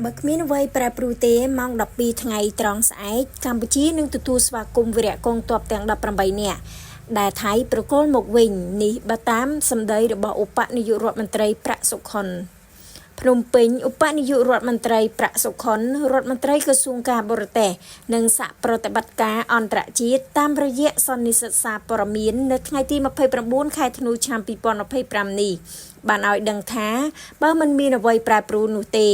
បើគ្មានអ្វីប្រែប្រួលទេម៉ោង12ថ្ងៃត្រង់ស្អែកកម្ពុជានឹងទទួលស្វាគមន៍វីរៈកងទ័ពទាំង18នាក់ដែលថៃប្រគល់មកវិញនេះបើតាមសម្ដីរបស់ឧបនាយករដ្ឋមន្ត្រីប្រាក់សុខុនភ្នំពេញឧបនាយករដ្ឋមន្ត្រីប្រាក់សុខុនរដ្ឋមន្ត្រីក្រសួងការបរទេសនិងសហប្រតិបត្តិការអន្តរជាតិតាមរយៈសន្និសីទសារព័ត៌មាននៅថ្ងៃទី29ខែធ្នូឆ្នាំ2025នេះបានឲ្យដឹងថាបើមិនមានអ្វីប្រែប្រួលនោះទេ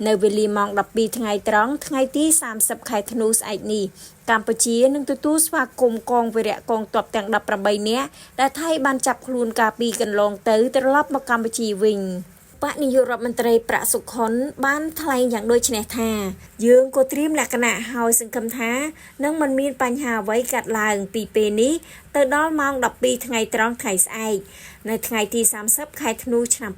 នៅវេលាម៉ោង12ថ្ងៃត្រង់ថ្ងៃទី30ខែធ្នូស្អែកនេះកម្ពុជានឹងទទួលស្វាគមន៍កងវីរៈកងទ័ពទាំង18នាក់ដែលថៃបានចាប់ខ្លួនកាលពីកន្លងទៅត្រឡប់មកកម្ពុជាវិញបកនាយករដ្ឋមន្ត្រីប្រាក់សុខុនបានថ្លែងយ៉ាងដូចនេះថាយើងក៏ត្រៀមលក្ខណៈហើយសង្ឃឹមថានឹងមិនមានបញ្ហាអ្វីកើតឡើងពីពេលនេះទៅដល់ម៉ោង12ថ្ងៃត្រង់ថ្ងៃស្អែកនៅថ្ងៃទី30ខែធ្នូឆ្នាំ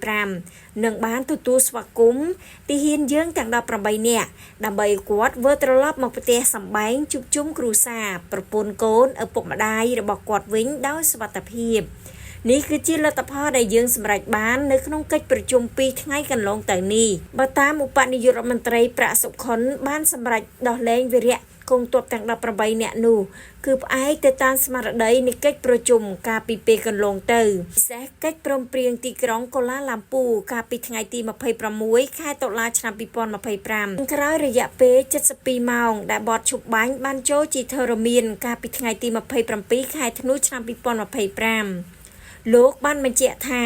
2025នឹងបានទទួលស្វាគមន៍ទីហ៊ានយើងទាំង18នាក់ដើម្បីគាត់វិលត្រឡប់មកប្រទេសសម្បែងជួបជុំគ្រួសារប្រពន្ធកូនឪពុកម្ដាយរបស់គាត់វិញដោយសុវត្ថិភាពនេះគឺជាលទ្ធផលដែលយើងសម្រេចបាននៅក្នុងកិច្ចប្រជុំ2ថ្ងៃកន្លងទៅនេះបើតាមឧបនាយករដ្ឋមន្ត្រីប្រាក់សុខុនបានសម្រេចដោះលែងវីរៈកងទ័ពទាំង18នាក់នោះគឺផ្អែកទៅតាមស្មារតីនៃកិច្ចប្រជុំកាលពីពេលកន្លងទៅពិសេសកិច្ចព្រមព្រៀងទីក្រុងកូឡាឡាំពូកាលពីថ្ងៃទី26ខែតុលាឆ្នាំ2025ក្រោយរយៈពេល72ម៉ោងដែលបទឈប់បាញ់បានចូលជាធរមានកាលពីថ្ងៃទី27ខែធ្នូឆ្នាំ2025លោកបានបញ្ជាក់ថា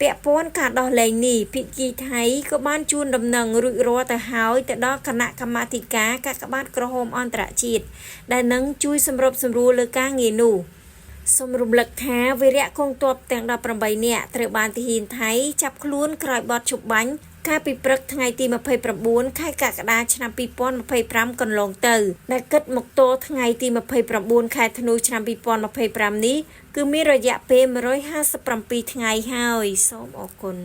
ពាក់ព័ន្ធការដោះលែងនេះភាគីថៃក៏បានជួនដំណឹងរួចរាល់ទៅហើយទៅដល់គណៈកម្មាធិការកាកបាទក្រហមអន្តរជាតិដែលនឹងជួយសម្របសម្រួលលើការងារនោះសូមរំលឹកថាវីរៈកងទ័ពទាំង18នាក់ត្រូវបានទាហានថៃចាប់ខ្លួនក្រោយបទឈប់បាញ់កាលពីព្រឹកថ្ងៃទី29ខែកក្កដាឆ្នាំ2025កន្លងទៅដែលគិតមកទល់ថ្ងៃទី29ខែធ្នូឆ្នាំ2025នេះគឺមានរយៈពេល157ថ្ងៃហើយសូមអរគុណ